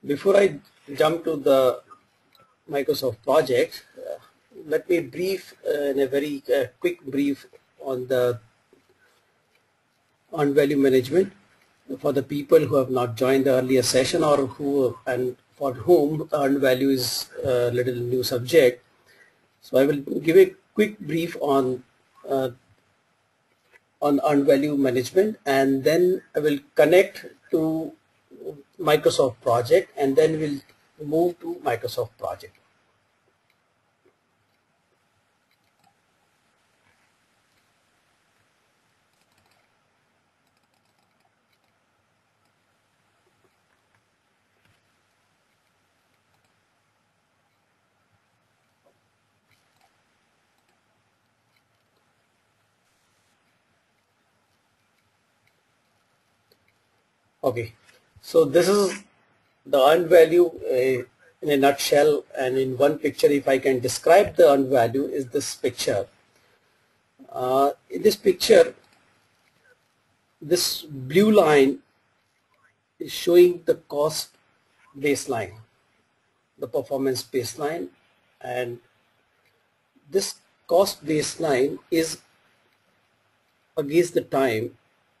Before I jump to the Microsoft project, let me brief in a very quick brief on the earned value management for the people who have not joined the earlier session or who and for whom earned value is a little new subject. So I will give a quick brief on earned value management, and then I will connect to Microsoft project, and then we'll move to Microsoft project. Okay, so this is the earned value in a nutshell, and in one picture, if I can describe the earned value, is this picture. In this picture, this blue line is showing the cost baseline, the performance baseline, and this cost baseline is against the time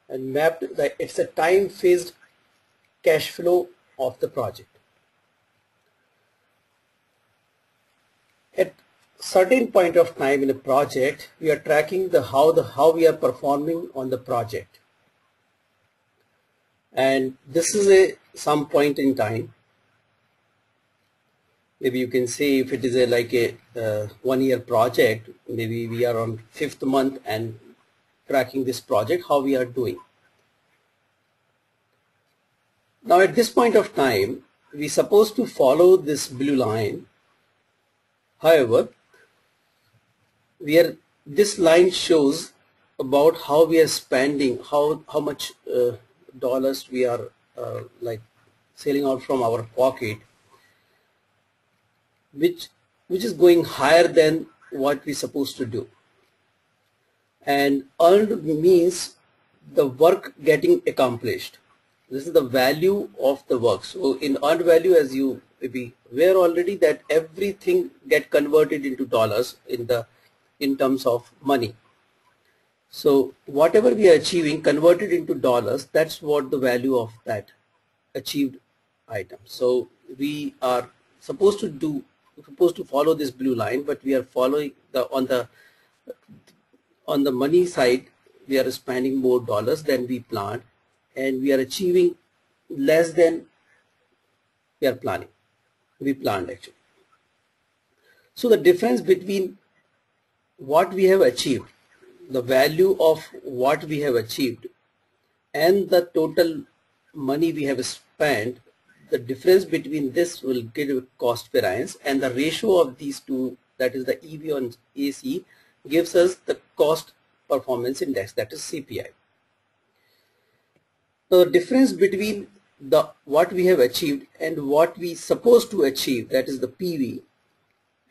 and mapped. It's a time phased cash flow of the project. At certain point of time in a project, we are tracking how we are performing on the project, and this is some point in time. Maybe you can say if it is like a 1-year project, maybe we are on 5th month and tracking this project, how we are doing. Now at this point of time, we are supposed to follow this blue line. However, this line shows about how we are spending, how much dollars we are like selling out from our pocket, which is going higher than what we're supposed to do. And earned means the work getting accomplished. This is the value of the work. So in earned value, as you maybe aware already, that everything get converted into dollars in terms of money. So whatever we are achieving converted into dollars, that's what the value of that achieved item. So we are supposed to follow this blue line, but we are following on the money side, we are spending more dollars than we planned, and we are achieving less than we planned actually. So the difference between what we have achieved, the value of what we have achieved, and the total money we have spent, the difference between this will give a cost variance, and the ratio of these two, that is the EV on AC, gives us the cost performance index, that is CPI. So the difference between what we have achieved and what we supposed to achieve, that is the PV,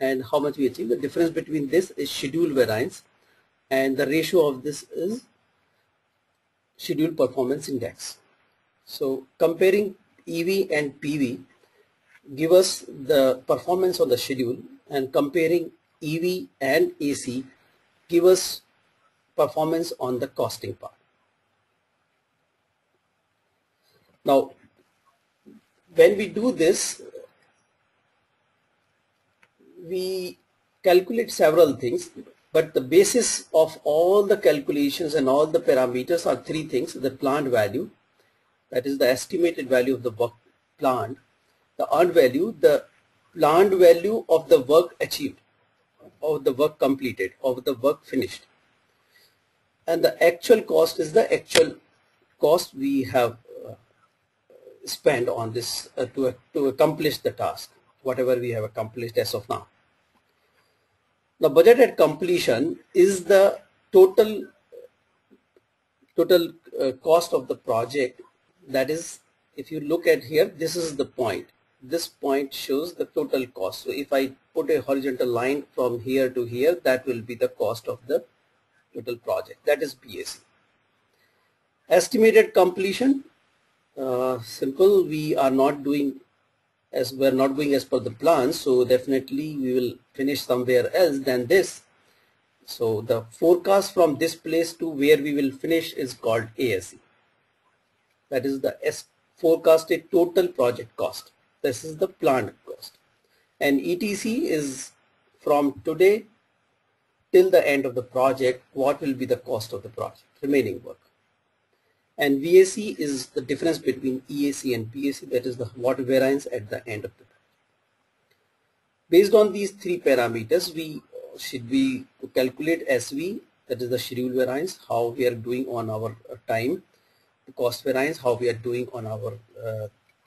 and how much we achieve, the difference between this is schedule variance, and the ratio of this is schedule performance index. So comparing EV and PV give us the performance on the schedule, and comparing EV and AC give us performance on the costing part. Now when we do this, we calculate several things, but the basis of all the calculations and all the parameters are three things: the planned value, that is the estimated value of the work planned; the earned value, the planned value of the work achieved, of the work completed, of the work finished; and the actual cost is the actual cost we have spent on this to accomplish the task, whatever we have accomplished as of now. The budget at completion is the total cost of the project. That is, if you look at here, this is the point. This point shows the total cost. So if I put a horizontal line from here to here, that will be the cost of the total project. That is BAC. Estimated completion, simple. We are not doing as we're not going as per the plan, so definitely we will finish somewhere else than this. So the forecast from this place to where we will finish is called ASE. That is the forecasted total project cost. This is the planned cost. And ETC is from today till the end of the project, what will be the cost of the project, remaining work. And VAC is the difference between EAC and PAC, that is the what variance at the end of the project. Based on these three parameters, we should be to calculate SV, that is the schedule variance, how we are doing on our time, the cost variance, how we are doing on our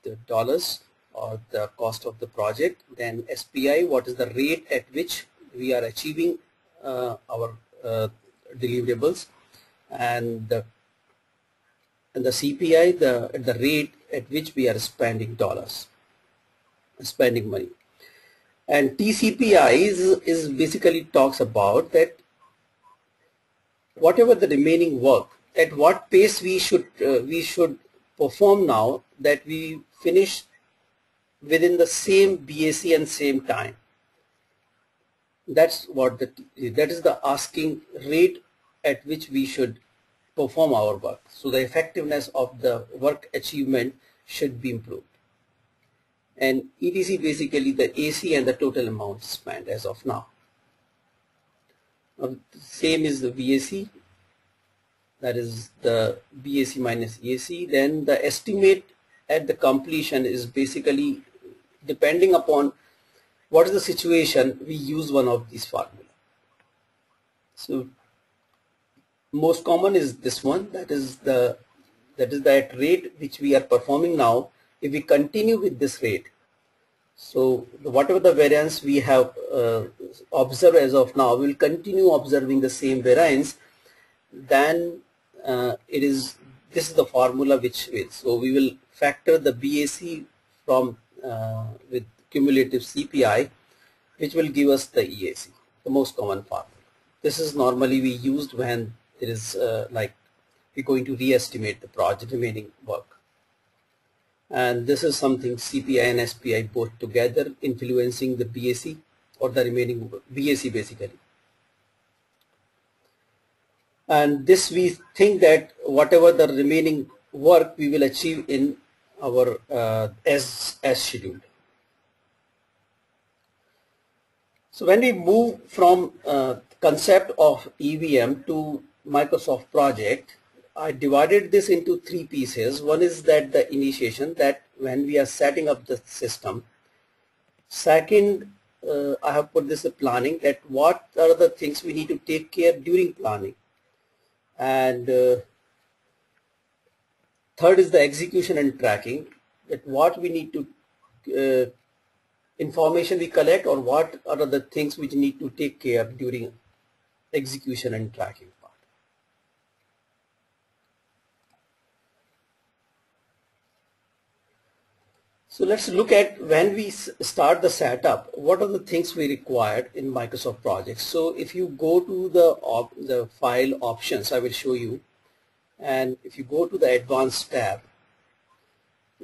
the dollars or the cost of the project. Then SPI, what is the rate at which we are achieving our deliverables, and the CPI, the rate at which we are spending dollars, spending money. And TCPI is basically talks about that whatever the remaining work, at what pace we should perform now, that we finish within the same BAC and same time. That's what that is the asking rate at which we should perform our work. So the effectiveness of the work achievement should be improved. And ETC basically the AC and the total amount spent as of now. Same is the VAC, that is the BAC minus EAC. Then the estimate at the completion is basically depending upon what is the situation, we use one of these formula. So most common is this one, that is that rate which we are performing now. If we continue with this rate, so whatever the variance we have observed as of now, we will continue observing the same variance. Then this is the formula which will. So we will factor the BAC from with cumulative CPI, which will give us the EAC, the most common formula. This is normally we used when it is like we're going to re-estimate the project remaining work. And this is something CPI and SPI both together influencing the BAC or the remaining BAC basically. And this we think that whatever the remaining work we will achieve in our as scheduled. So when we move from concept of EVM to Microsoft project, I divided this into three pieces. One is that the initiation, that when we are setting up the system. Second, I have put this planning, that what are the things we need to take care during planning. And third is the execution and tracking, that what we need to information we collect, or what are the things which need to take care during execution and tracking part. So let's look at when we start the setup, what are the things we required in Microsoft projects. So if you go to the file options, I will show you, and if you go to the advanced tab,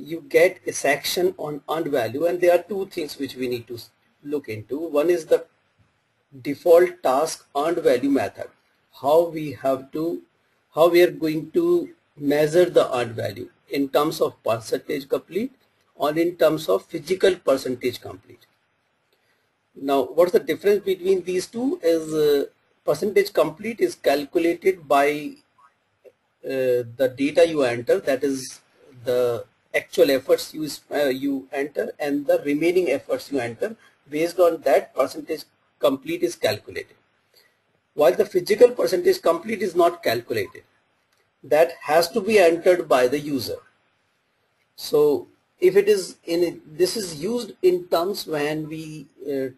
you get a section on earned value, and there are two things which we need to look into. One is the default task earned value method, how we are going to measure the earned value in terms of percentage complete or in terms of physical percentage complete. Now what's the difference between these two is percentage complete is calculated by the data you enter, that is the actual efforts you enter and the remaining efforts you enter. Based on that, percentage complete is calculated, while the physical percentage complete is not calculated. That has to be entered by the user. So if it is this is used in terms when we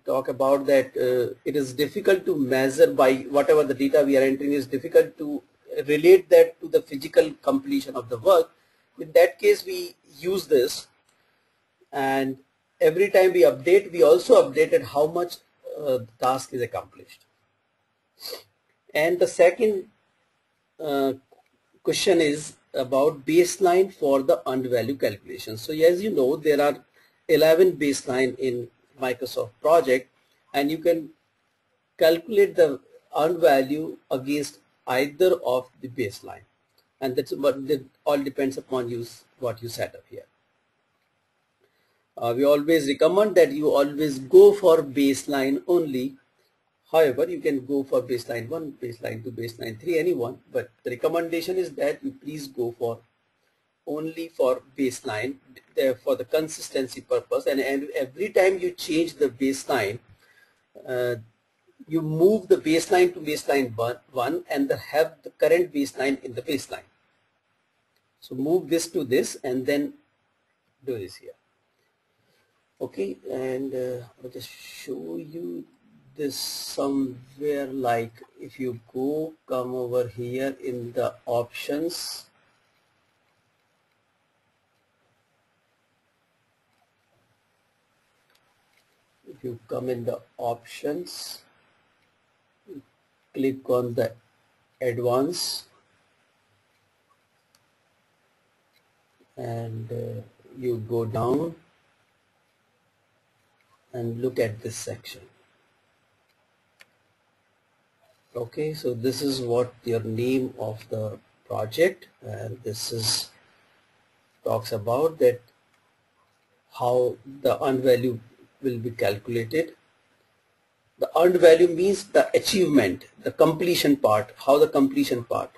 talk about that it is difficult to measure by whatever the data we are entering, is difficult to relate that to the physical completion of the work. In that case, we use this, and every time we update, we also updated how much the task is accomplished. And the second question is about baseline for the earned value calculation. So as you know, there are 11 baseline in Microsoft project, and you can calculate the earned value against either of the baseline, and that's what that all depends upon you what you set up here. We always recommend that you always go for baseline only. However, you can go for baseline 1, baseline 2, baseline 3, anyone, but the recommendation is that you please go for only for baseline for the consistency purpose, and every time you change the baseline, you move the baseline to baseline 1 and have the current baseline in the baseline. So move this to this and then do this here. Okay, and I'll just show you this somewhere, like if you come over here in the options, if you come in the options, click on the advanced, and you go down and look at this section. Okay, so this is what your name of the project, and this is talks about that how the earned value will be calculated. The earned value means the achievement, the completion part, how the completion part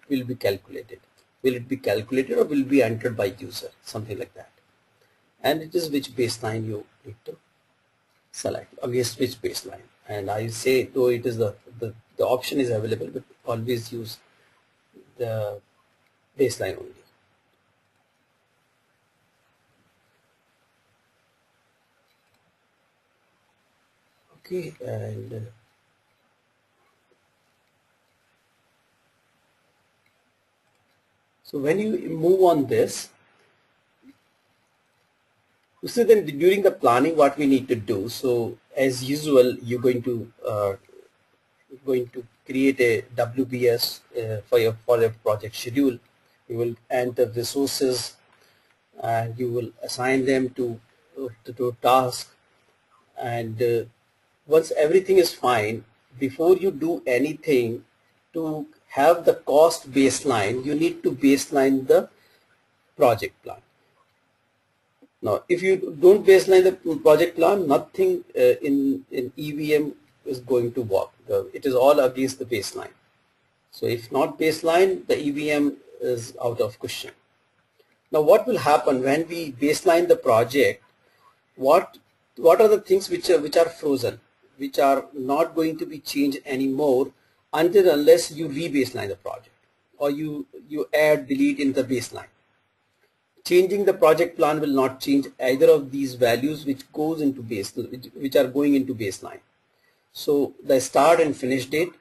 will be calculated. Will it be calculated or will be entered by user, something like that. And it is which baseline you need to select, against which baseline. And I say, though it is the option is available, but always use the baseline only. Okay, and so when you move on this, so then during the planning, what we need to do. So as usual, you're going to create a WBS for your project schedule. You will enter resources, and you will assign them to task. And once everything is fine, before you do anything to have the cost baseline, you need to baseline the project plan. Now, if you don't baseline the project plan, nothing in EVM is going to work. It is all against the baseline. So if not baseline, the EVM is out of question. Now, what will happen when we baseline the project? What are the things which are frozen, which are not going to be changed anymore until unless you re-baseline the project, or you add, delete in the baseline. Changing the project plan will not change either of these values which goes into which are going into baseline. So the start and finish date,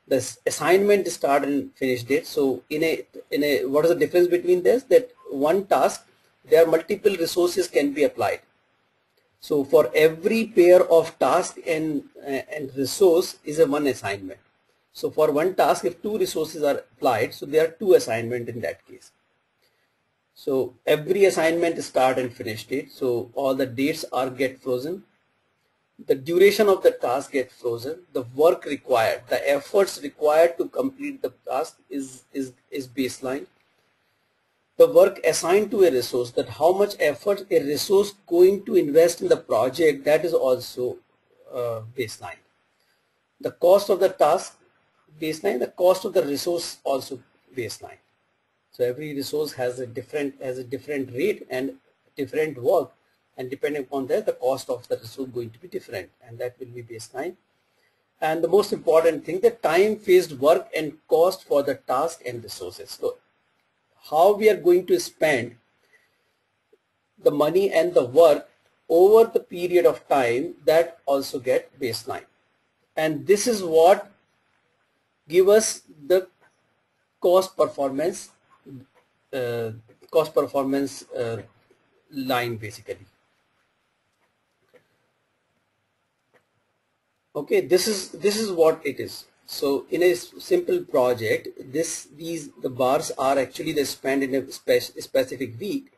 the assignment start and finish date. So in a what is the difference between this? That one task, there are multiple resources can be applied. So for every pair of task and resource is a one assignment. So for one task, if two resources are applied, so there are two assignment in that case. So every assignment start and finish date. So all the dates are get frozen. The duration of the task get frozen. The work required, the efforts required to complete the task is baseline. The work assigned to a resource, that how much effort a resource going to invest in the project, that is also baseline. The cost of the task baseline, the cost of the resource also baseline. So every resource has a different rate and different work, and depending upon that, the cost of the resource going to be different, and that will be baseline. And the most important thing, the time phased work and cost for the task and resources. So how we are going to spend the money and the work over the period of time, that also get baseline. And this is what give us the cost performance line basically. Okay, this is what it is. So in a simple project, the bars are actually the spend in a specific week,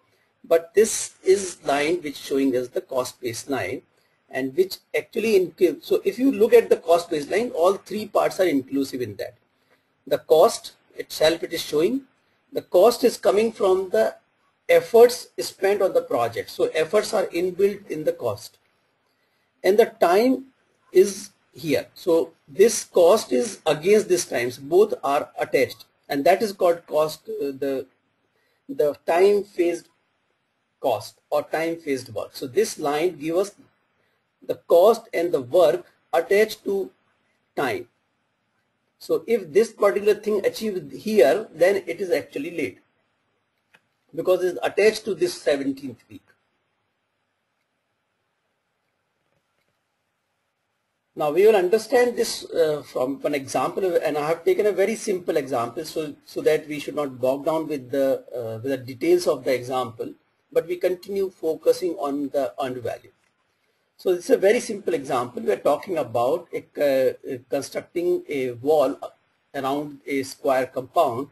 but this is line which showing us the cost baseline, and which actually includes. So if you look at the cost baseline, all three parts are inclusive in that. The cost itself, it is showing the cost is coming from the efforts spent on the project. So efforts are inbuilt in the cost, and the time is here. So this cost is against this times, both are attached, and that is called cost, the time phased cost or time phased work. So this line gives us the cost and the work attached to time. So if this particular thing achieved here, then it is actually late because it is attached to this 17th week. Now we will understand this from an example, and I have taken a very simple example so that we should not bog down with the details of the example, but we continue focusing on the earned value. So it's a very simple example. We are talking about constructing a wall around a square compound,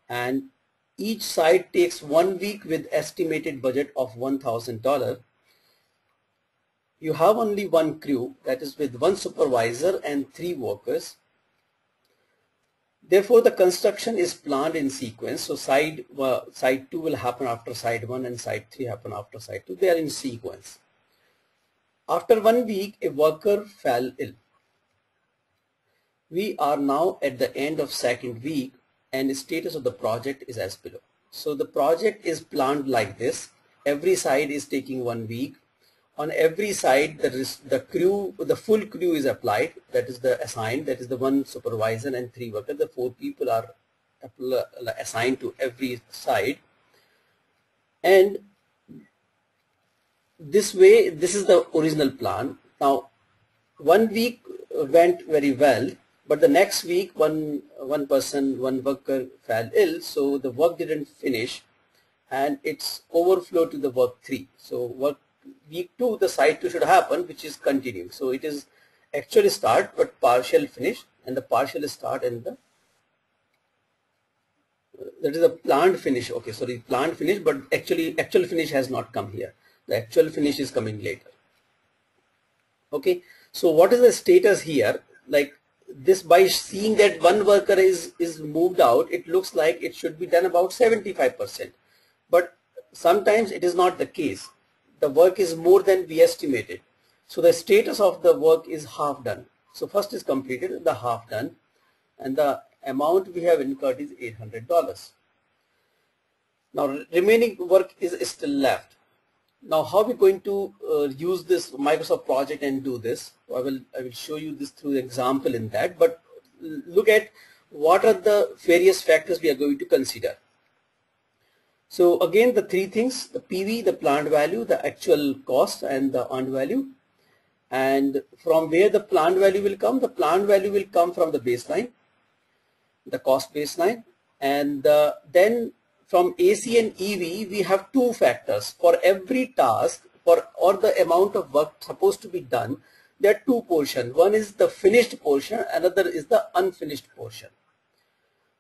and each side takes 1 week with estimated budget of $1,000. You have only one crew, that is with one supervisor and 3 workers. Therefore, the construction is planned in sequence. So side 2 will happen after side 1 and side 3 happen after side 2. They are in sequence. After 1 week, a worker fell ill. We are now at the end of 2nd week, and the status of the project is as below. So the project is planned like this. Every side is taking 1 week. On every side, the full crew is applied. That is the assigned. That is the 1 supervisor and 3 workers. The 4 people are assigned to every side. And this way, this is the original plan. Now, 1 week went very well, but the next week, one worker fell ill, so the work didn't finish, and it's overflow to the work 3. So week 2, the side 2 should happen, which is continuing. So it is actually start but partial finish, and the partial start and the that is a planned finish. Okay, sorry, planned finish, but actual finish has not come here. The actual finish is coming later. Okay, so what is the status here? Like this, by seeing that one worker is moved out, it looks like it should be done about 75%, but sometimes it is not the case. The work is more than we estimated. So the status of the work is half done. So first is completed, the half done, and the amount we have incurred is $800. Now remaining work is still left. Now how are we going to use this Microsoft project and do this? I will show you this through the example in that, but look at what are the various factors we are going to consider. So again, the 3 things: the PV, the planned value, the actual cost, and the earned value. And from where the planned value will come? The planned value will come from the baseline, the cost baseline, and then from AC and EV we have 2 factors. For every task or the amount of work supposed to be done, there are 2 portions. One is the finished portion, another is the unfinished portion.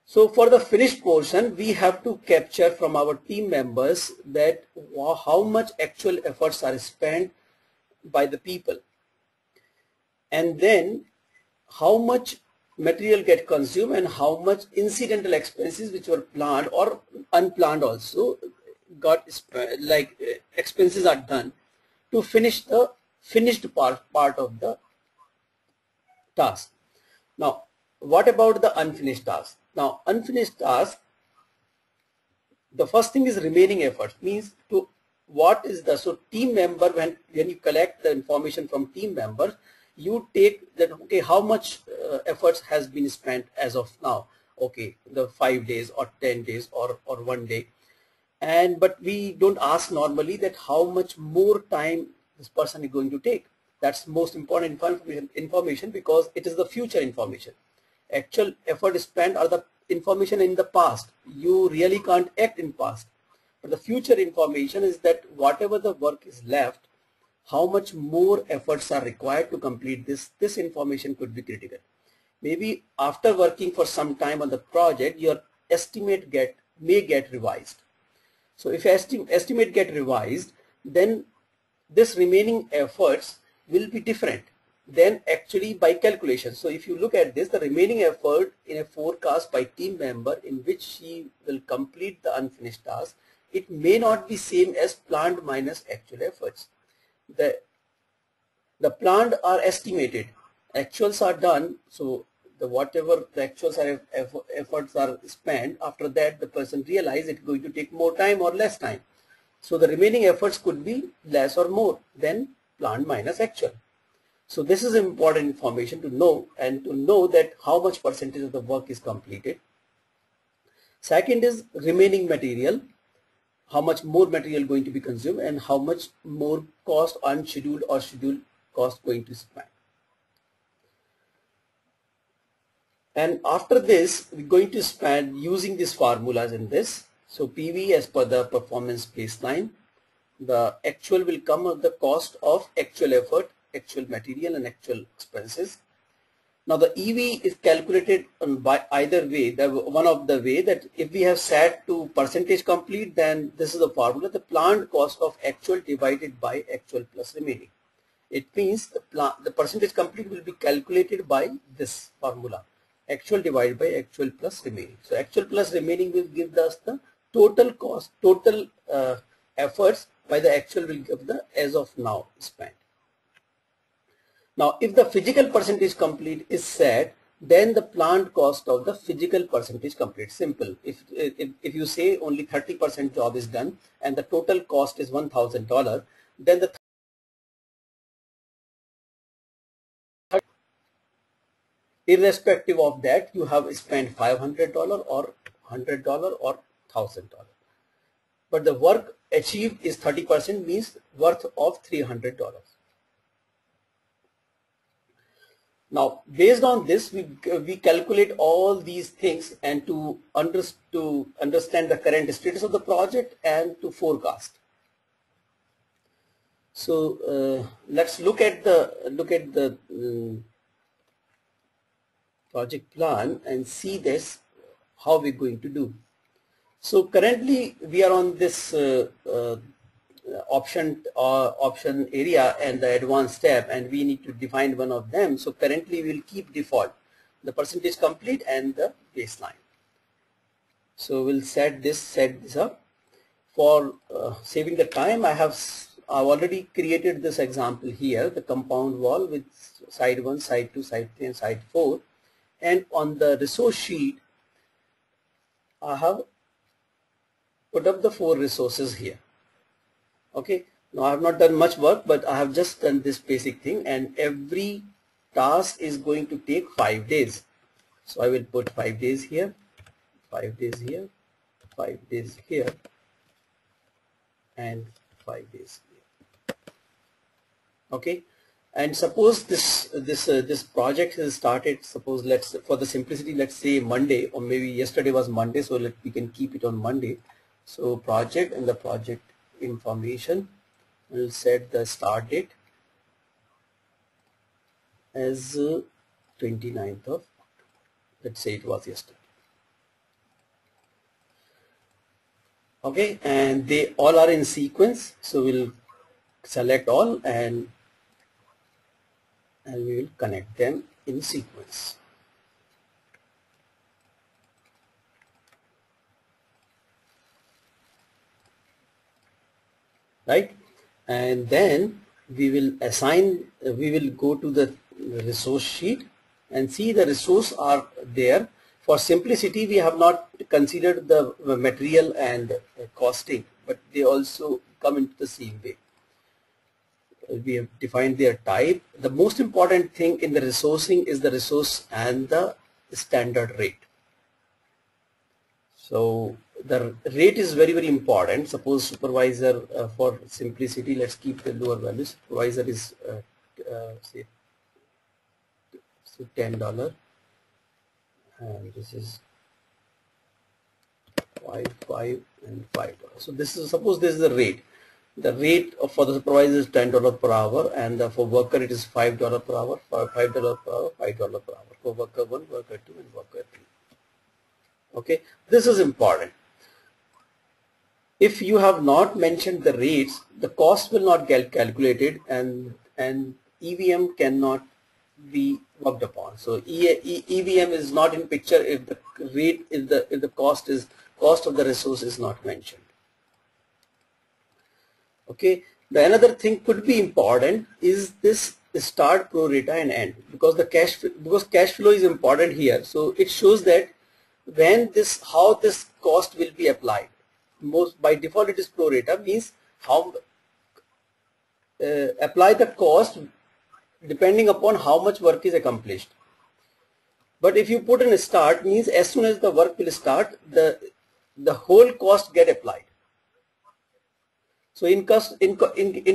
So for the finished portion, we have to capture from our team members that how much actual efforts are spent by the people, and then how much material get consumed and how much incidental expenses which were planned or unplanned also got expenses are done to finish the finished part of the task. Now what about the unfinished task? Now unfinished task, the first thing is remaining effort, means to what is the, so team member, when you collect the information from team members, you take that, okay, how much efforts has been spent as of now, okay, the 5 days or 10 days or 1 day, and but we don't ask normally that how much more time this person is going to take. That's most important information because it is the future information. Actual effort spent are the information in the past. You really can't act in past, but the future information is that whatever the work is left, how much more efforts are required to complete this. This information could be critical. Maybe after working for some time on the project, your estimate may get revised. So if estimate get revised, then this remaining efforts will be different than actually by calculation. So if you look at this, the remaining effort in a forecast by team member in which she will complete the unfinished task, it may not be same as planned minus actual efforts. The planned are estimated, actuals are done, so whatever the actuals are efforts are spent, after that the person realize it's going to take more time or less time. So the remaining efforts could be less or more than planned minus actual. So this is important information to know, and to know that how much percentage of the work is completed. Second is remaining material, how much more material going to be consumed and how much more cost unscheduled or scheduled cost going to spend. And after this, we're going to spend using these formulas in this. So PV as per the performance baseline, the actual will come at the cost of actual effort, actual material and actual expenses. Now the EV is calculated by either way, one of the way that if we have set to percentage complete, then this is the formula, the planned cost of actual divided by actual plus remaining. It means the percentage complete will be calculated by this formula, actual divided by actual plus remaining. So actual plus remaining will give us the total cost, total efforts by the actual will give the as of now spent. Now if the physical percentage complete is set, then the planned cost of the physical percentage complete. Simple. If you say only 30% job is done and the total cost is $1,000, then the irrespective of that, you have spent $500 or $100 or $1,000. But the work achieved is 30%, means worth of $300. Now, based on this, we calculate all these things and to understand the current status of the project and to forecast. So let's look at the project plan and see this, how we're going to do. So currently we are on this option area and the advanced tab, and we need to define one of them. So currently we'll keep default the percentage complete and the baseline. So we'll set this up. For saving the time, I've already created this example here, the compound wall with side 1, side 2, side 3 and side 4. And on the resource sheet, I have put up the 4 resources here. Okay, now I have not done much work, but I have just done this basic thing, and every task is going to take 5 days. So I will put 5 days here, 5 days here, 5 days here, and 5 days here. Okay. And suppose this project has started, suppose for the simplicity, let's say Monday, or maybe yesterday was Monday, so we can keep it on Monday. So project and the project information, will set the start date as 29th of, let's say it was yesterday. Okay, and they all are in sequence, so we'll select all and we will connect them in sequence. Right, and then we will assign, we will go to the resource sheet and see the resource are there. For simplicity, we have not considered the material and costing, but they also come into the same way. We have defined their type. The most important thing in the resourcing is the resource and the standard rate. So the rate is very, very important. Suppose supervisor, for simplicity, let's keep the lower value. Supervisor is say $10, and this is $5 and $5. So this is, suppose this is the rate. The rate for the supervisor is $10 per hour, and for worker it is $5 per hour, $5 per hour, $5 per hour for worker 1, worker 2 and worker 3. Okay, this is important. If you have not mentioned the rates, the cost will not get calculated, and EVM cannot be worked upon. So EVM is not in picture if the rate, if the cost of the resource is not mentioned. Okay. The another thing could be important is this start, pro rata, and end, because cash flow is important here. So it shows that when this, how this cost will be applied. Most by default it is pro rata, means how apply the cost depending upon how much work is accomplished. But if you put in a start, means as soon as the work will start, the whole cost get applied. So in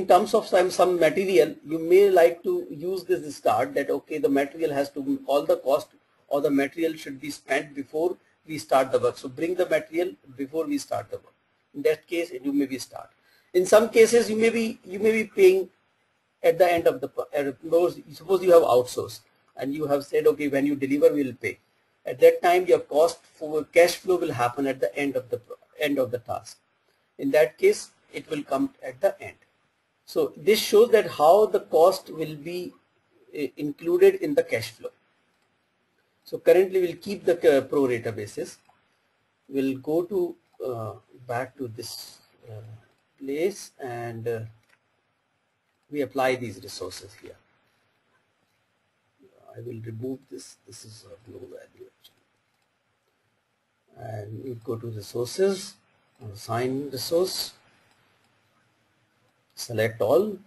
terms of some material, you may like to use this start, that okay, the material has to, all the cost or the material should be spent before we start the work. So bring the material before we start the work. In that case, you may be start. In some cases, you may be paying at the end of the, suppose you have outsourced and you have said, okay, when you deliver, we will pay. At that time, your cost for cash flow will happen at the end of the task. In that case, it will come at the end. So this shows that how the cost will be included in the cash flow. So currently we'll keep the pro rata basis. We'll go to back to this place, and we apply these resources here. I will remove this. This is of no value actually. And we go to resources, assign resource, select all,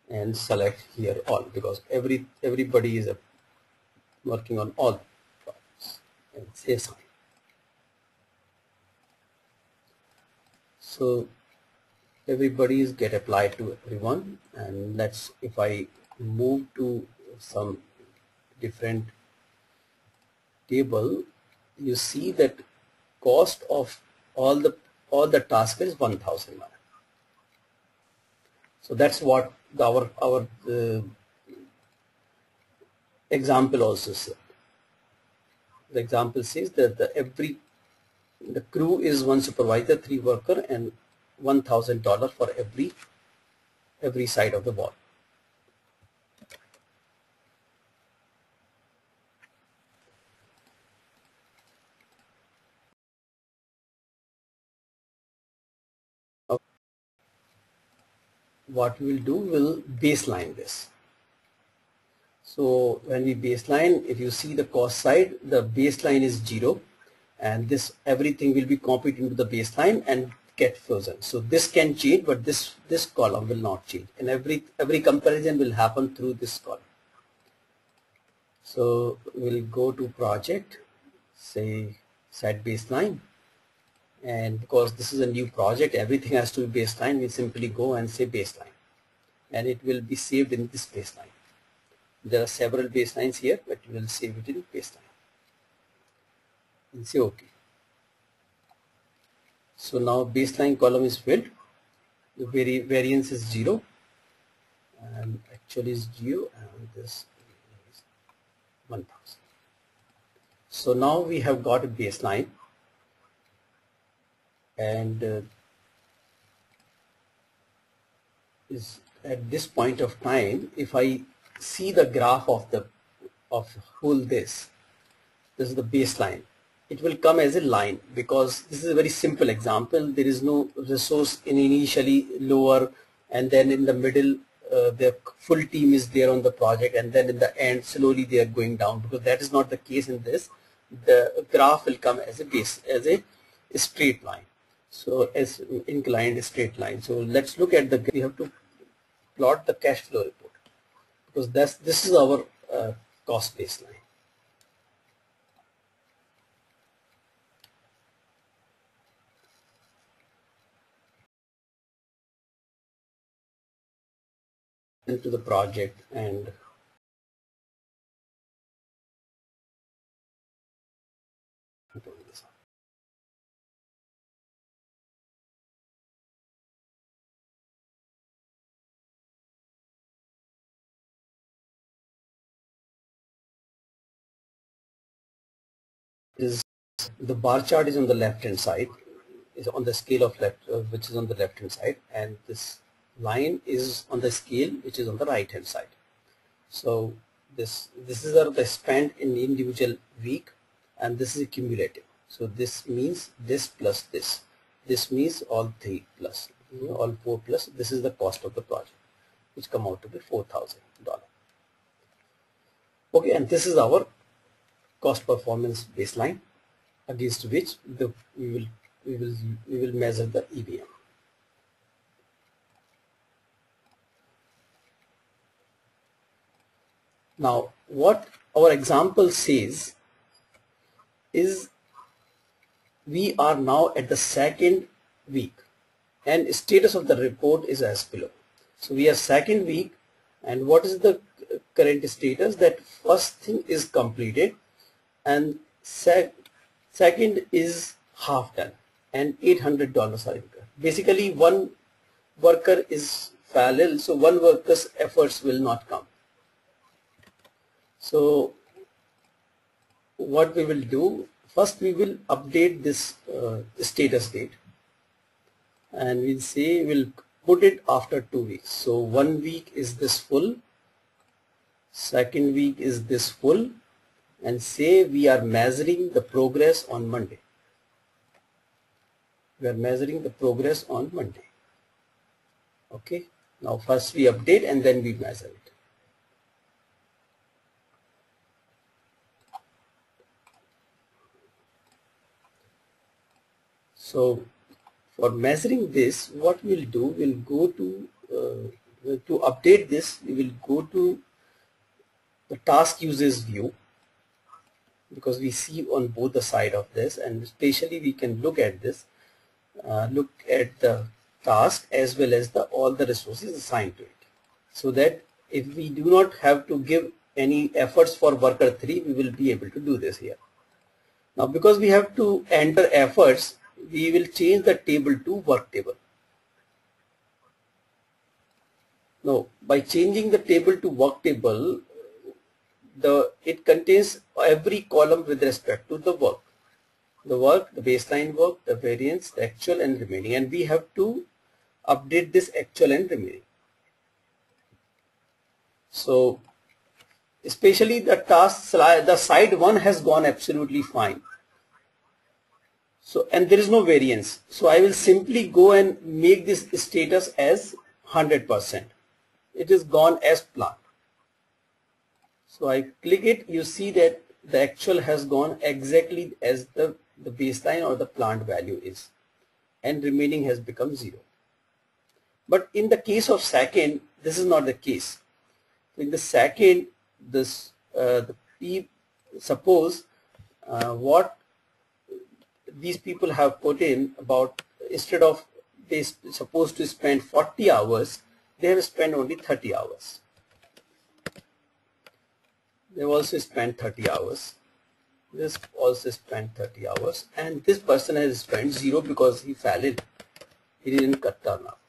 and select here all, because everybody is working on all projects, and say assign. So everybody is get applied to everyone, and let's, if I move to some different table, you see that cost of all the tasks is 1,000. So that's what our example also says. The example says that the crew is 1 supervisor, 3 worker, and $1,000 for every side of the wall. What we will do, we'll baseline this. So when we baseline, if you see the cost side, the baseline is 0, and this everything will be copied into the baseline and get frozen. So this can change, but this column will not change, and every comparison will happen through this column. So we'll go to project, say set baseline, and because this is a new project, everything has to be baseline. We simply go and say baseline, and it will be saved in this baseline. There are several baselines here, but we will save it in baseline and say OK. So now baseline column is filled. The variance is 0, and actually is 0, and this is 1,000. So now we have got a baseline, and is at this point of time, if I see the graph of whole this is the baseline, it will come as a line, because this is a very simple example. There is no resource initially lower, and then in the middle the full team is there on the project, and then in the end slowly they are going down, because that is not the case in this. The graph will come as a straight line, so as inclined straight line. So let's look at we have to plot the cash flow report, because this is our cost baseline. Into the project, and is the bar chart is on the left hand side, is on the scale of left, which is on the left hand side, and this line is on the scale which is on the right hand side. So this is the spent in individual week, and this is cumulative. So this means this plus this. This means all three plus, all four plus. This is the cost of the project, which come out to be $4,000. Okay, and this is our cost performance baseline against which we will measure the EVM. Now, what our example says is we are now at the second week, and status of the report is as below. So we are second week, and what is the current status? That first thing is completed, and second is half done, and $800 are incurred. Basically, one worker is fell ill, so one worker's efforts will not come. So what we will do, first we will update this status date, and we'll say we'll put it after 2 weeks. So 1 week is this full, second week is this full, and say we are measuring the progress on Monday. We are measuring the progress on Monday. Okay, now first we update and then we measure it. So for measuring this, what we'll do, we'll go to update this, we will go to the task users view, because we see on both the side of this, and especially we can look at this, look at the task as well as all the resources assigned to it, so that if we do not have to give any efforts for worker 3, we will be able to do this here. Now because we have to enter efforts, we will change the table to work table. Now by changing the table to work table, it contains every column with respect to the work. The work, the baseline work, the variance, the actual and remaining, and we have to update this actual and remaining. So especially the task slide, the side 1 has gone absolutely fine. So, and there is no variance. So I will simply go and make this status as 100%. It is gone as planned. So I click it, you see that the actual has gone exactly as the baseline or the planned value is, and remaining has become 0. But in the case of second, this is not the case. In the second, suppose what these people have put in, about instead of they supposed to spend 40 hours, they have spent only 30 hours. They also spent 30 hours. This also spent 30 hours, and this person has spent 0 because he fell in. He didn't turn up.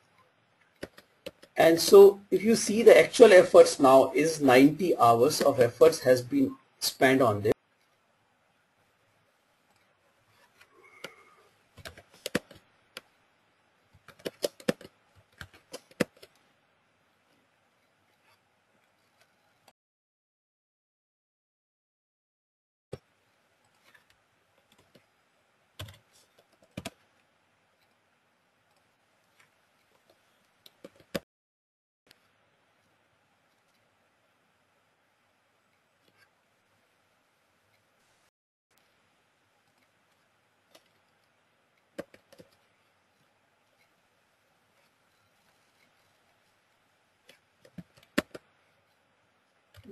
And so if you see, the actual efforts now is 90 hours of efforts has been spent on this.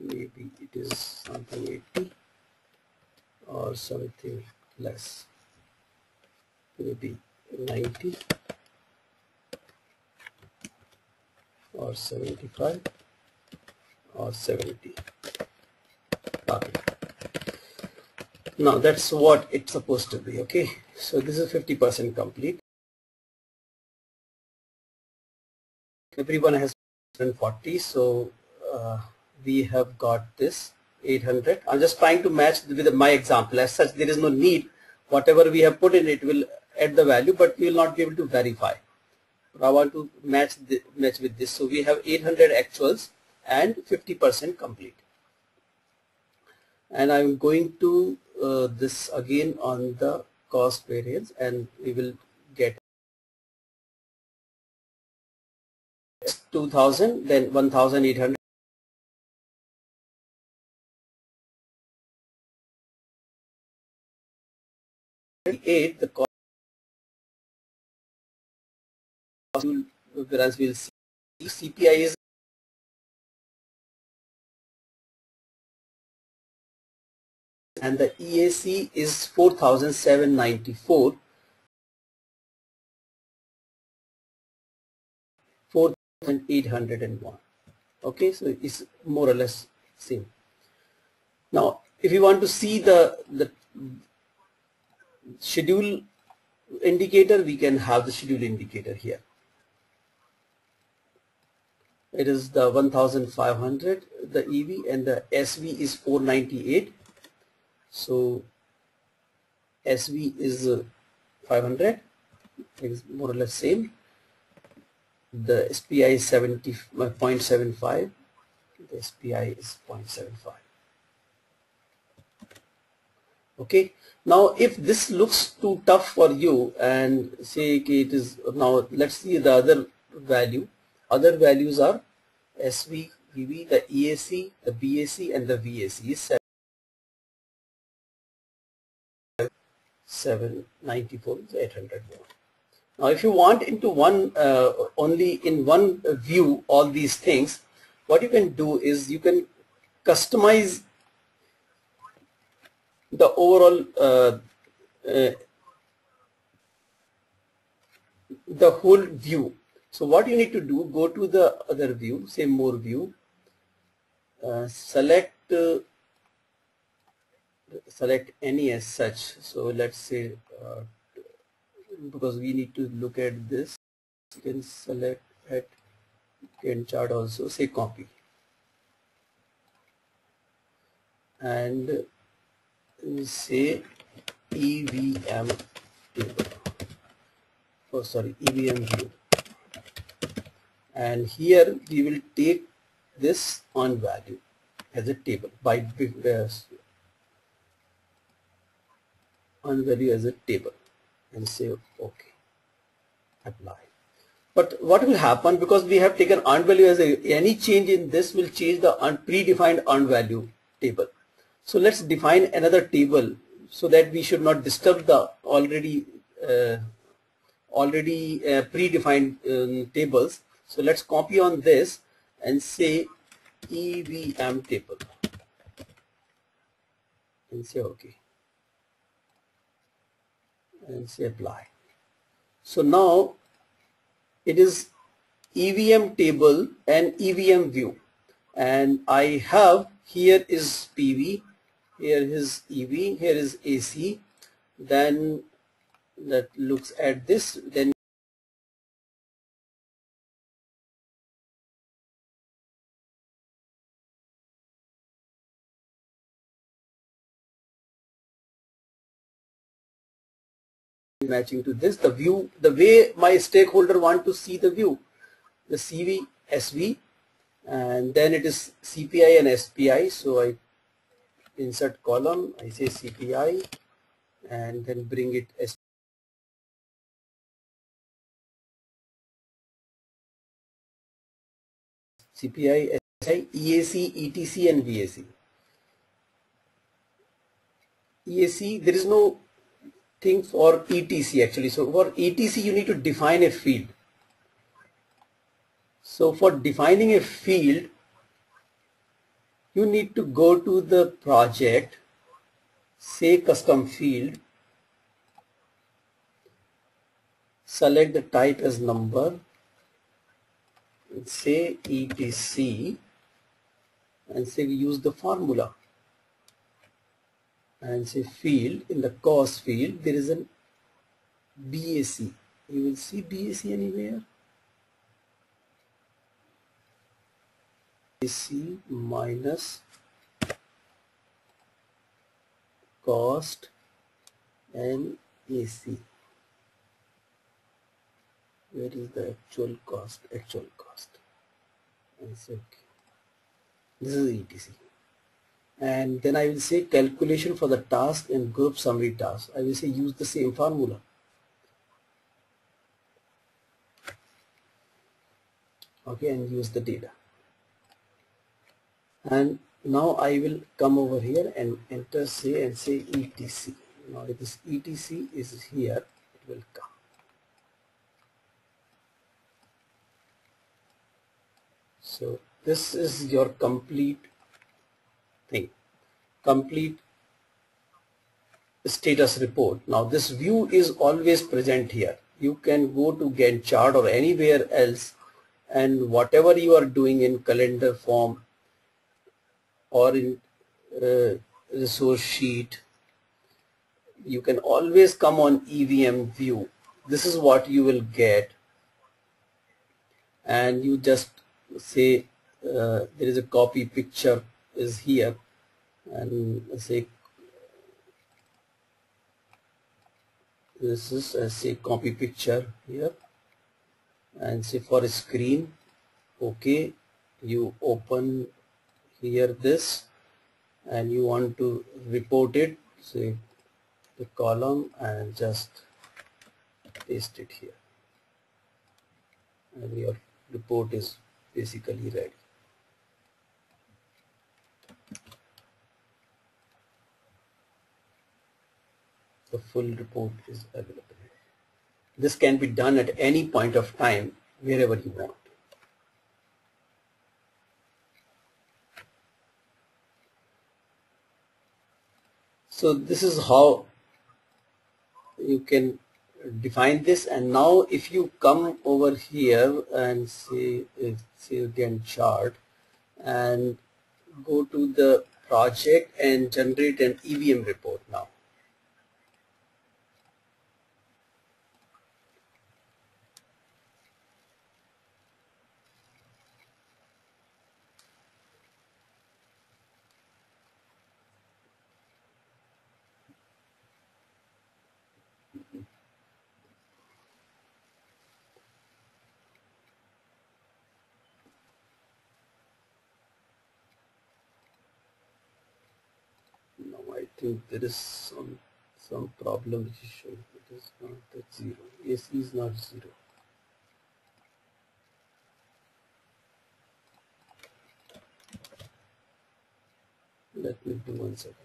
Maybe it is something 80 or something less, maybe 90 or 75 or 70. Okay. Now that's what it's supposed to be. Okay, so this is 50% complete. Everyone has done 40, so we have got this 800. I'm just trying to match with my example. As such, there is no need. Whatever we have put in, it will add the value, but we will not be able to verify. I want to match with this. So we have 800 actuals and 50% complete. And I'm going to this again on the cost variance, and we will get 2000, then 1800. The cost whereas we'll see CPI is, and the EAC is 4794, 4801. Okay, so it's more or less same. Now if you want to see the schedule indicator, we can have the schedule indicator here. It is the 1500, the EV, and the SV is 498. So SV is 500, it is more or less same. The SPI is 0.75, the SPI is 0.75. Okay, now if this looks too tough for you and say okay, it is, now let's see the other value. Other values are SV, EV, the EAC, the BAC, and the VAC is 794, 800. Now if you want into one only in one view all these things, what you can do is you can customize the overall the whole view. So what you need to do, go to the other view, say more view, select any as such. So let's say because we need to look at this, you can select at Gantt chart also, say copy, and say EVM table. Oh sorry, EVM view. And here we will take this on value as a table by on value as a table, and say okay, apply. But what will happen, because we have taken on value as a, any change in this will change the predefined on value table. So let's define another table so that we should not disturb the already predefined tables. So let's copy on this and say EVM table and say okay and say apply. So now it is EVM table and EVM view, and I have here is PV, here is EV, here is AC. Then that looks at this, then matching to this, the view, the way my stakeholder want to see the view, the CV, SV, and then it is CPI and SPI. So I insert column, I say CPI, and then bring it as CPI, SPI, EAC, ETC, and VAC. EAC, there is no thing for ETC actually. So for ETC you need to define a field. So for defining a field, you need to go to the project, say custom field, select the type as number, say ETC, and say we use the formula, and say field, in the cost field there is an BAC. You will see BAC anywhere? BAC minus cost and AC. Where is the actual cost? Actual cost. And say okay. This is ETC. And then I will say calculation for the task and group summary task. I will say use the same formula. Okay, and use the data. And now I will come over here and enter say and say ETC. Now if this ETC is here, it will come. So this is your complete thing, complete status report. Now this view is always present here. You can go to Gantt chart or anywhere else, and whatever you are doing in calendar form or in resource sheet, you can always come on EVM view. This is what you will get, and you just say there is a copy picture is here, and say this is say copy picture here, and say for a screen. Okay, you open here this, and you want to report it, say the column, and just paste it here, and your report is basically ready. The full report is available. This can be done at any point of time, wherever you want. So this is how you can define this. And now if you come over here and say again chart, and go to the project and generate an EVM report now. Now I think there is some problem which is showing. It is not that 0. AC is not 0. Let me do once again.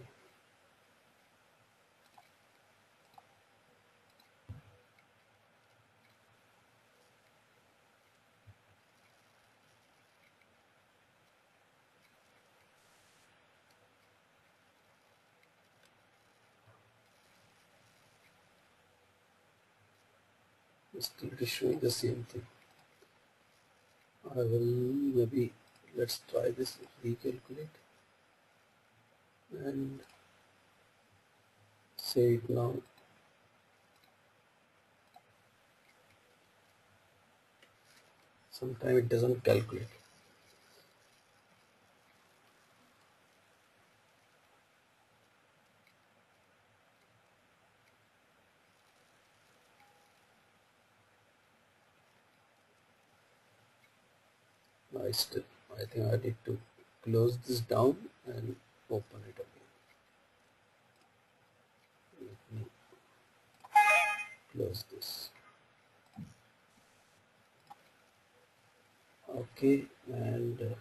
Still it is showing the same thing. I will maybe let's try this, recalculate, and say it now. Sometimes it doesn't calculate. I think I need to close this down and open it again. Let me close this. Okay, and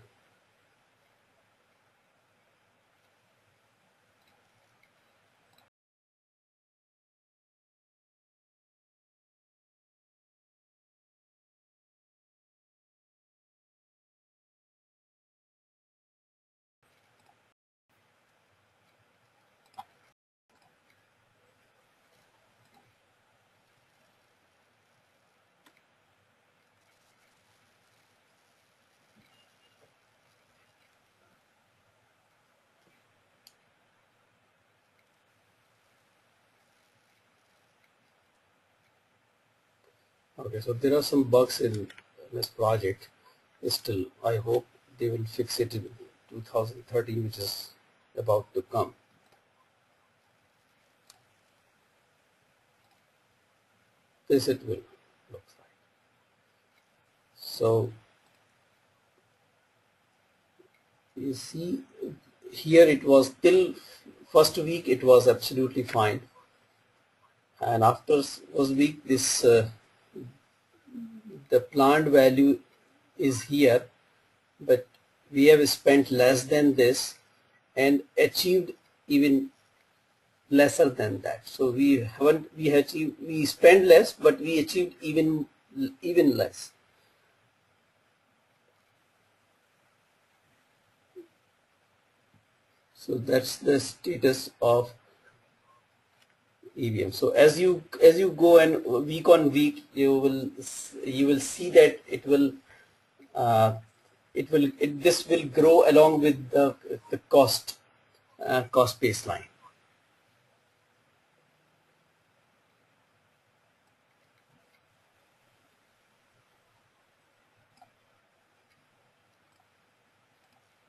okay, so there are some bugs in this project. Still, I hope they will fix it in 2013, which is about to come. This it will look like. So you see here it was till first week it was absolutely fine, and after first week this the planned value is here, but we have spent less than this and achieved even lesser than that. So we spent less, but we achieved even less. So that's the status of EVM. So as you go and week on week, you will see that this will grow along with the cost baseline.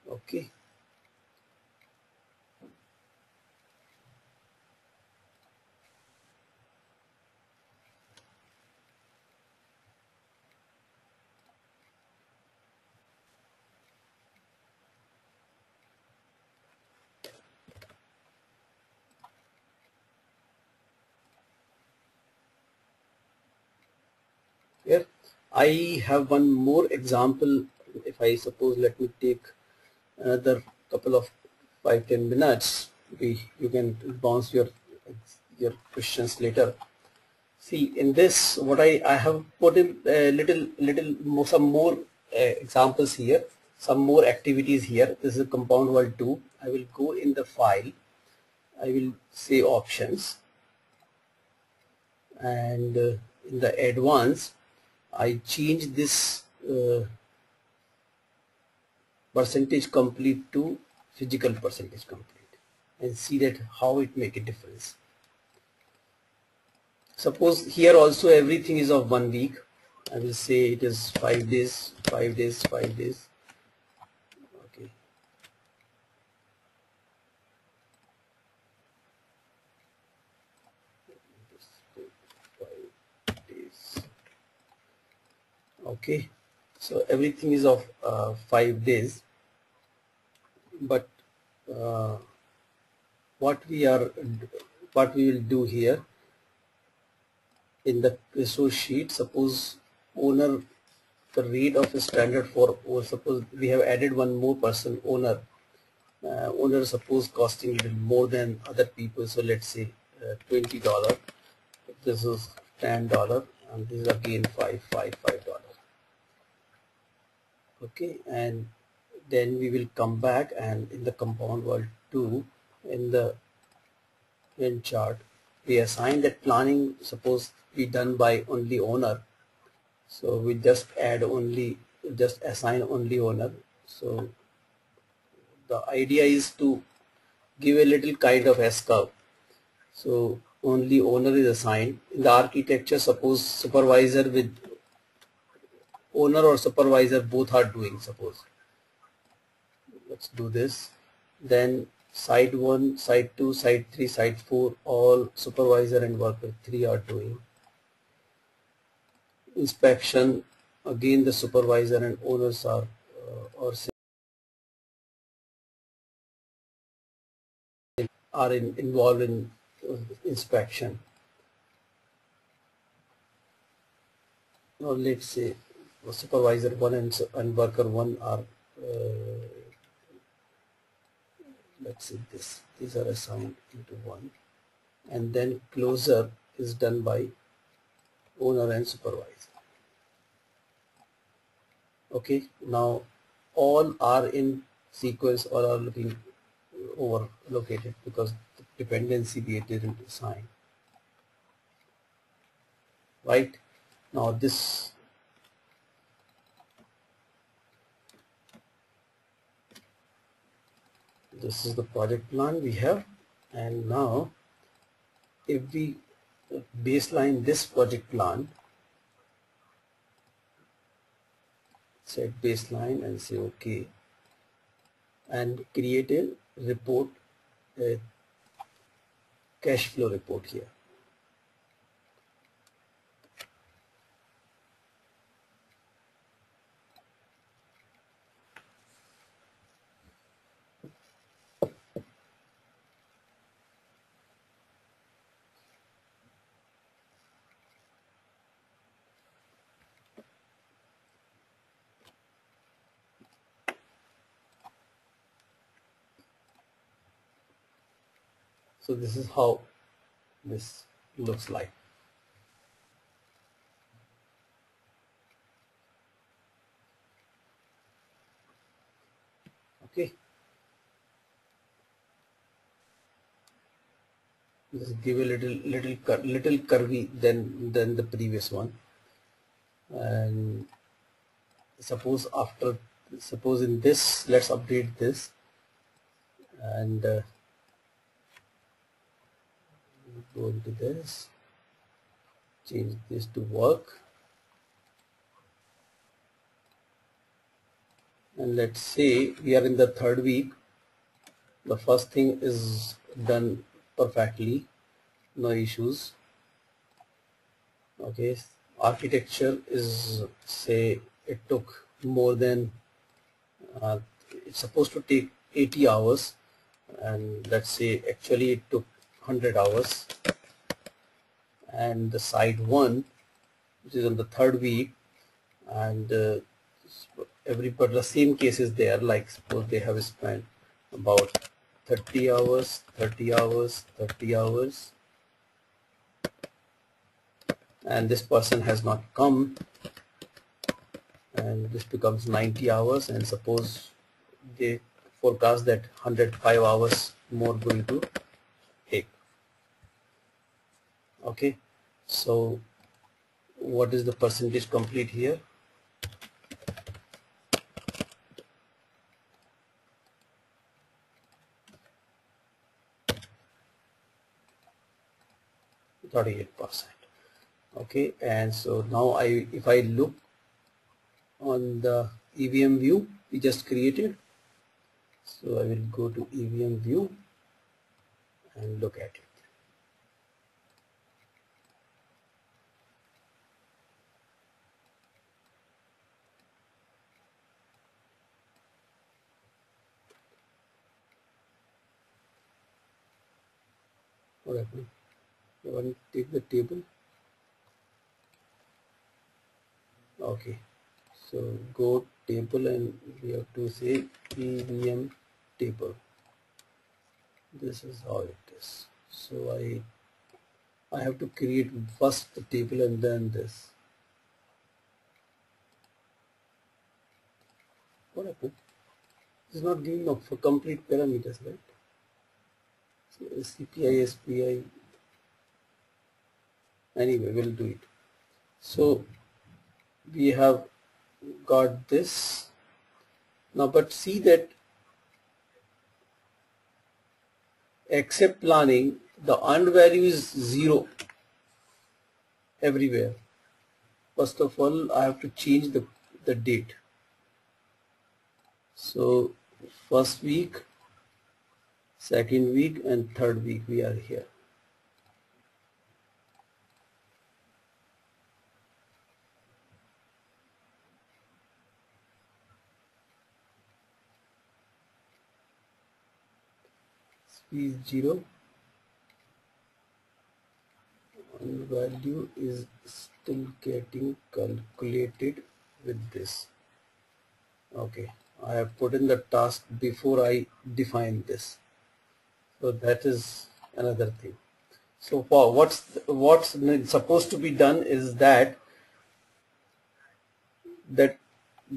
Okay. Here I have one more example. If I suppose, let me take another couple of 5-10 minutes. You can bounce your questions later. See, in this, what I have put in little more, some more examples here, some more activities here. This is compound world 2. I will go in the file. I will say options, and in the advanced, I change this percentage complete to physical percentage complete, and see that how it make a difference. Suppose here also everything is of 1 week. I will say it is 5 days, 5 days, 5 days. Okay. Okay, so everything is of 5 days, but what we will do here in the resource sheet, suppose owner, the rate of a standard for, or suppose we have added one more person, owner. Owner suppose costing a little more than other people, so let's say $20. This is $10, and this is again $5. Okay, and then we will come back, and in the compound world 2, in the in chart, we assign that planning suppose be done by only owner. So we just assign only owner. So the idea is to give a little kind of S-curve. So only owner is assigned. In the architecture, suppose supervisor with owner or supervisor both are doing, suppose. Let's do this. Then site 1, site 2, site 3, site 4, all supervisor and worker 3 are doing. Inspection, again the supervisor and owners are involved in inspection. Now let's say supervisor 1 and worker 1 are let's say these are assigned into 1, and then closure is done by owner and supervisor. Okay, now all are in sequence, all are looking over located because the dependency we didn't assign. Right, now this is the project plan we have, and now if we baseline this project plan, set baseline and say okay, and create a report, a cash flow report here. So this is how this looks like. Okay, just give a little curvy than the previous one. And suppose in this, let's update this, and go into this, change this to work, and let's say we are in the third week. The first thing is done perfectly, no issues. Okay, architecture is, say it took more than uh, it's supposed to take 80 hours, and let's say actually it took 100 hours. And the side one, which is on the third week, and everybody, the same case is there, like suppose they have spent about 30 hours, 30 hours, 30 hours, and this person has not come, and this becomes 90 hours, and suppose they forecast that 105 hours more going to take. Okay, so what is the percentage complete here? %38. Okay, and so now if I look on the EVM view we just created, so I will go to EVM view and look at it. What happened? I want to take the table. Okay, so go table, and we have to say EVM table. This is how it is. So I have to create first the table and then this. What happened? It's not giving up for complete parameters, right? So CPI, SPI. Anyway, we'll do it. So we have got this now, but see that except planning, the earned value is 0 everywhere. First of all, I have to change the date. So first week, second week, and third week we are here. Speed 0, and value is still getting calculated with this. Okay, I have put in the task before I define this, so that is another thing. So for what's supposed to be done is that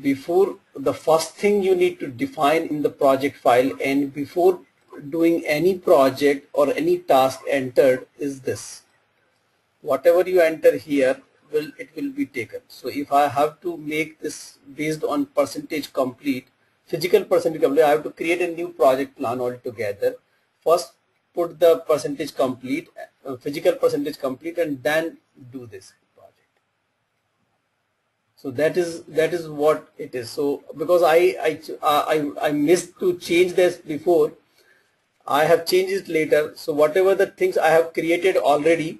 before, the first thing you need to define in the project file, and before doing any project or any task entered, is this: whatever you enter here it will be taken. So if I have to make this based on percentage complete, physical percentage complete, I have to create a new project plan altogether. First put the percentage complete, physical percentage complete, and then do this project. So that is what it is. So because I missed to change this before, I have changed it later. So whatever the things I have created already,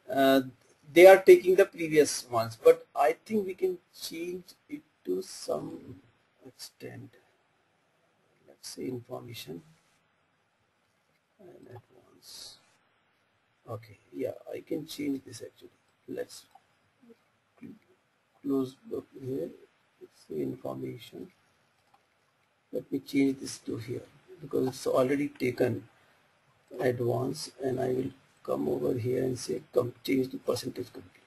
they are taking the previous ones, but I think we can change it to some extent. Let's say information and advance. Okay, yeah, I can change this actually. Let's close book here. Let's say information. Let me change this to here because it's already taken advanced, and I will come over here and say change to percentage complete.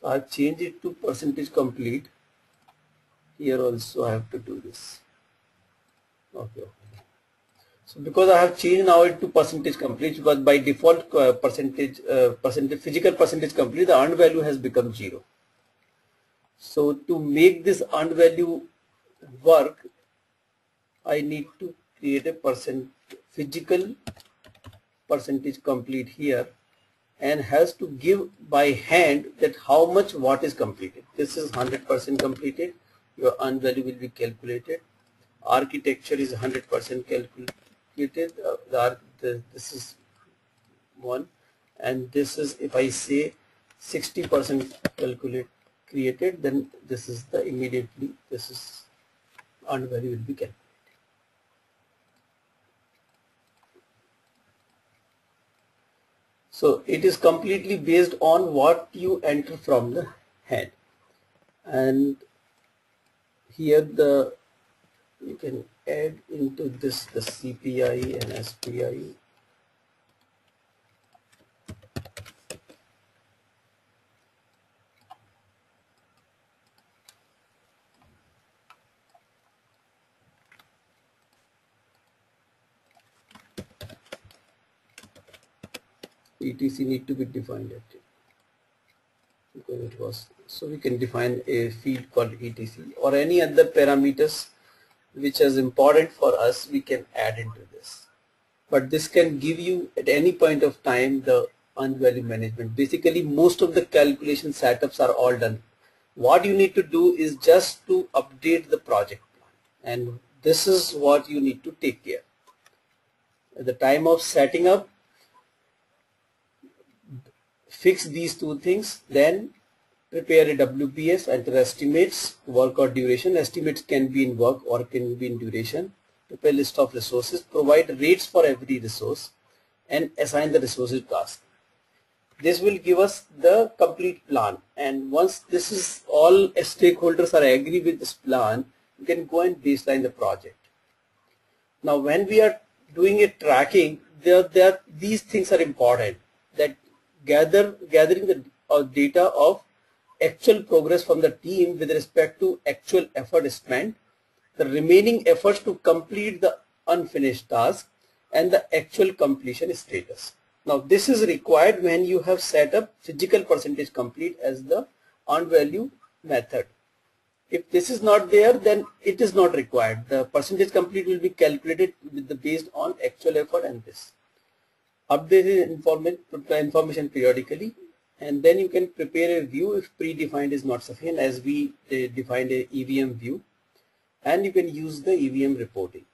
So I've changed it to percentage complete. Here also I have to do this. Okay. So because I have changed now it to percentage complete, but by default percentage physical percentage complete, the earned value has become 0. So to make this earned value work, I need to create a physical percentage complete here, and has to give by hand that how much what is completed. This is 100% completed. Your earned value will be calculated. Architecture is 100% calculated. This is one, and this is, if I say 60% created, then this is the immediately this is earned value will be calculated. So it is completely based on what you enter from the hand, and here you can add into this the CPI and SPI. ETC need to be defined actually, because it was, so we can define a field called ETC or any other parameters which is important for us, we can add into this. But this can give you at any point of time the earned value management. Basically most of the calculation setups are all done. What you need to do is just to update the project plan, and this is what you need to take care. At the time of setting up, fix these two things, then prepare a WPS, enter estimates, work or duration. Estimates can be in work or can be in duration. Prepare list of resources, provide rates for every resource, and assign the resources task. This will give us the complete plan, and once this is all stakeholders are agree with this plan, you can go and baseline the project. Now when we are doing a tracking, these things are important, that gathering the data of actual progress from the team with respect to actual effort spent, the remaining efforts to complete the unfinished task, and the actual completion status. Now this is required when you have set up physical percentage complete as the earned value method. If this is not there, then it is not required. The percentage complete will be calculated based on actual effort, and this updated information periodically, and then you can prepare a view if predefined is not sufficient, as we defined a EVM view, and you can use the EVM reporting,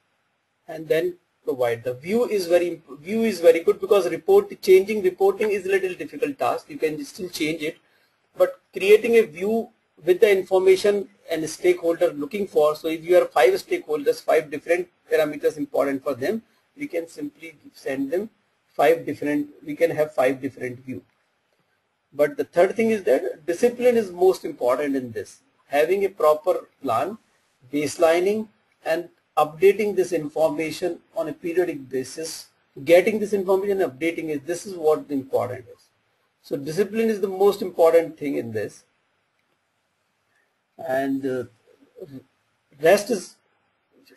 and then provide the view is very good, because changing reporting is a little difficult task. You can still change it, but creating a view with the information and the stakeholder looking for. So if you have 5 stakeholders, 5 different parameters important for them, we can simply send them 5 different, we can have 5 different view. But the third thing is that discipline is most important in this. Having a proper plan, baselining and updating this information on a periodic basis, getting this information and updating it, this is what the important is. So discipline is the most important thing in this, and rest is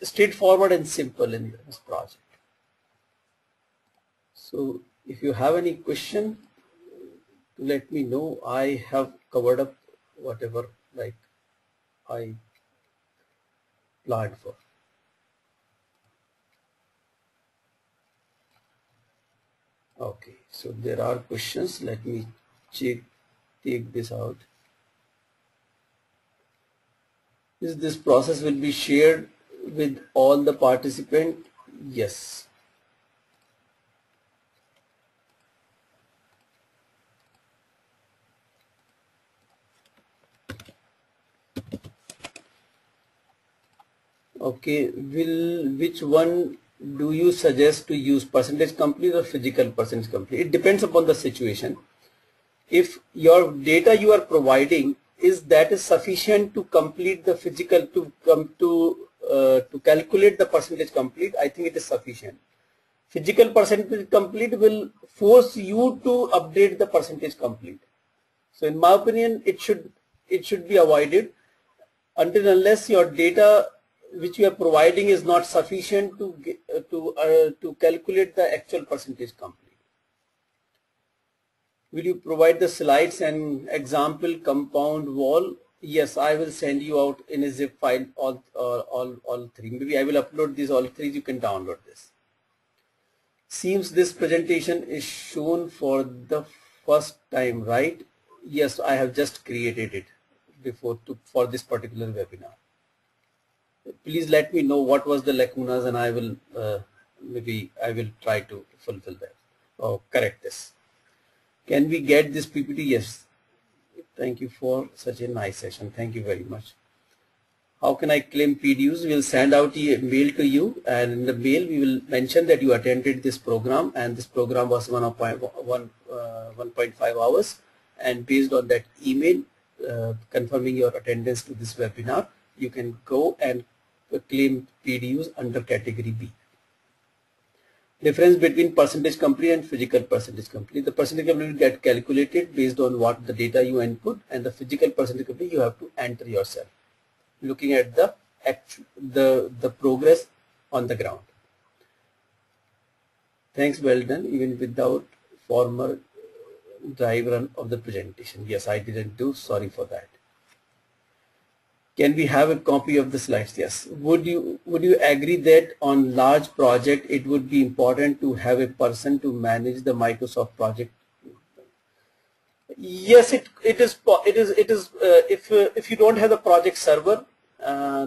straightforward and simple in this project. So if you have any question, let me know. I have covered up whatever like I planned for. Okay, so there are questions. Let me take this out. Is this process will be shared with all the participants? Yes. Okay, which one do you suggest to use, percentage complete or physical percentage complete? It depends upon the situation. If your data you are providing is sufficient to complete the physical to calculate the percentage complete, I think it is sufficient. Physical percentage complete will force you to update the percentage complete. So in my opinion, it should be avoided until unless your data which you are providing is not sufficient to calculate the actual percentage complete. Will you provide the slides and example compound wall? Yes, I will send you out in a zip file all three. Maybe I will upload these all three. You can download this. Seems this presentation is shown for the first time, right? Yes, I have just created it for this particular webinar. Please let me know what was the lacunas, and I will maybe I will try to fulfill that or correct this. Can we get this PPT? Yes. Thank you for such a nice session. Thank you very much. How can I claim PDUs? We will send out a mail to you, and in the mail we will mention that you attended this program, and this program was 1.5 hours, and based on that email confirming your attendance to this webinar, you can go and claim PDUs under category B. Difference between percentage complete and physical percentage complete. The percentage complete will get calculated based on what the data you input, and the physical percentage complete you have to enter yourself, looking at the progress on the ground. Thanks, well done, even without former dry run of the presentation. Yes, I didn't do, sorry for that. Can we have a copy of the slides? Yes. Would you agree that on large project it would be important to have a person to manage the Microsoft project? Yes, it is if you don't have the project server,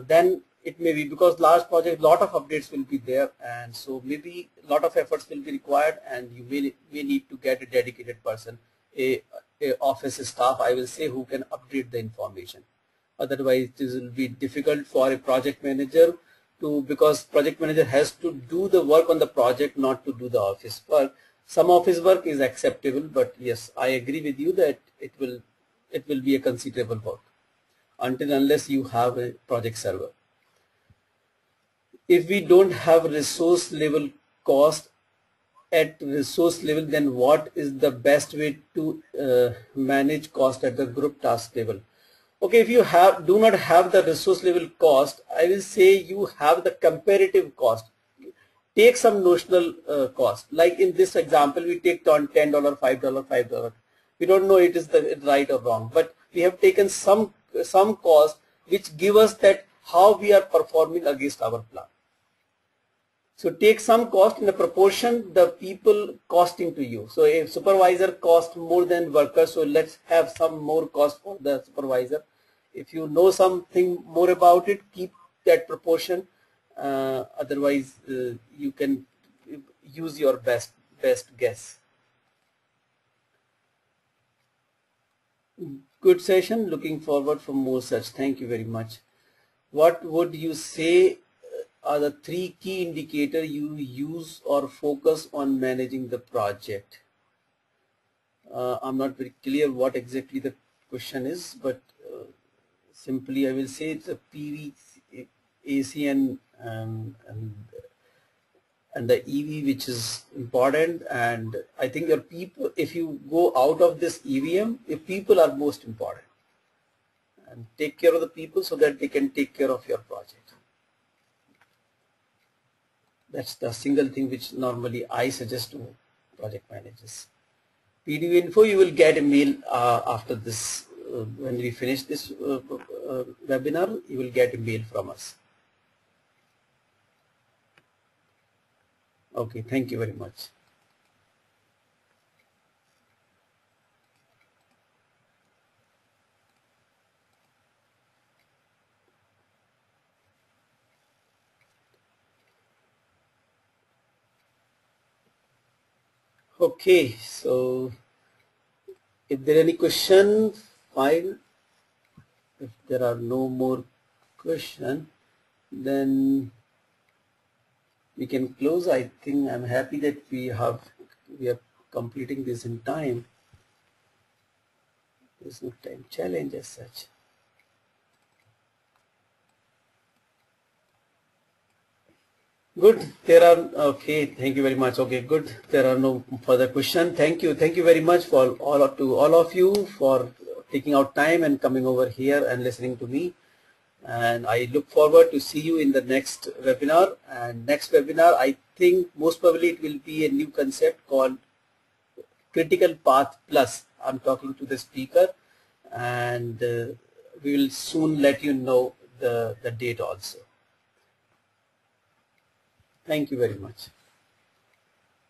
then it may be, because large project, lot of updates will be there, and so maybe a lot of efforts will be required, and you may need to get a dedicated person, a office staff, I will say, who can update the information. Otherwise, it will be difficult for a project manager to, because project manager has to do the work on the project, not to do the office work. Some office work is acceptable, but yes, I agree with you that it will be a considerable work until unless you have a project server. If we don't have resource level cost at resource level, then what is the best way to manage cost at the group task level? Okay, if you do not have the resource level cost, I will say you have the comparative cost. Take some notional cost. Like in this example, we take on $10, $5, $5. We don't know it is the right or wrong, but we have taken some cost which give us that how we are performing against our plan. So take some cost in the proportion the people costing to you. So if supervisor cost more than worker, so let's have some more cost for the supervisor. If you know something more about it, keep that proportion. Otherwise, you can use your best guess. Good session. Looking forward for more such. Thank you very much. What would you say are the 3 key indicators you use or focus on managing the project? I'm not very clear what exactly the question is, but simply I will say it's a PV, AC, and the EV, which is important. And I think your people, if you go out of this EVM, your people are most important, and take care of the people so that they can take care of your project. That's the single thing which normally I suggest to project managers. PDU info, you will get a mail after this. When we finish this webinar, you will get a mail from us. Okay, thank you very much. Okay, so if there are any questions, fine. If there are no more questions, then we can close. I think I'm happy that we are completing this in time. There's no time challenge as such. Good. There are, okay. Thank you very much. Okay, good. There are no further questions. Thank you. Thank you very much for all of you for taking out time and coming over here and listening to me. And I look forward to see you in the next webinar. And next webinar, I think most probably it will be a new concept called Critical Path Plus. I'm talking to the speaker, and we will soon let you know the date also. Thank you very much.